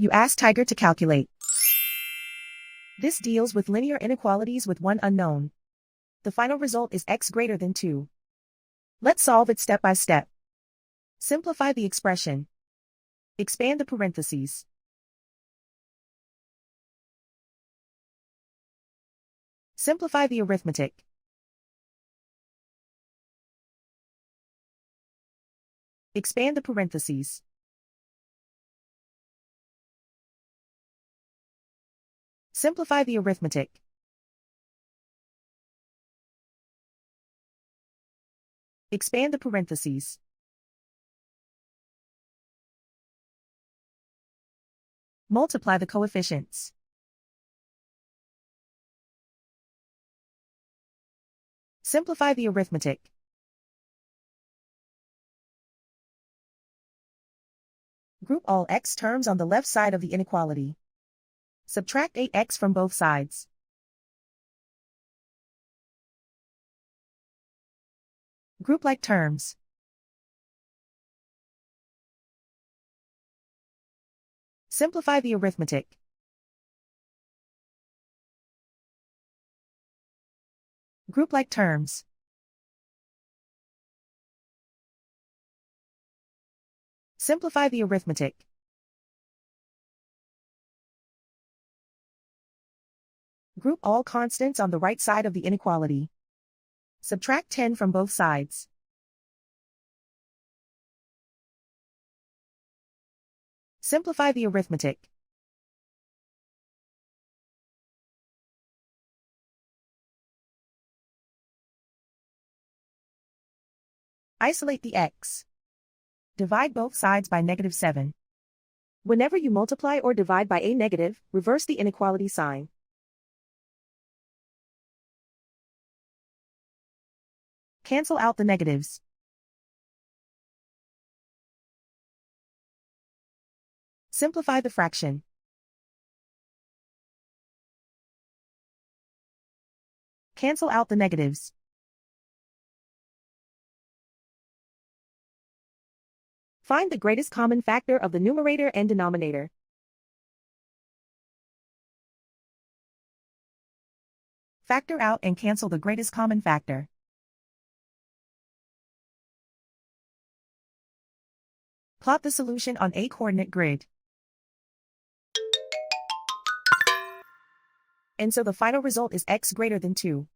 You ask Tiger to calculate. This deals with linear inequalities with one unknown. The final result is x greater than 2. Let's solve it step by step. Simplify the expression. Expand the parentheses. Simplify the arithmetic. Expand the parentheses. Simplify the arithmetic. Expand the parentheses. Multiply the coefficients. Simplify the arithmetic. Group all x terms on the left side of the inequality. Subtract 8x from both sides. Group like terms. Simplify the arithmetic. Group like terms. Simplify the arithmetic. Group all constants on the right side of the inequality. Subtract 10 from both sides. Simplify the arithmetic. Isolate the x. Divide both sides by -7. Whenever you multiply or divide by a negative, reverse the inequality sign. Cancel out the negatives. Simplify the fraction. Cancel out the negatives. Find the greatest common factor of the numerator and denominator. Factor out and cancel the greatest common factor. Plot the solution on a coordinate grid. And so the final result is x greater than 2.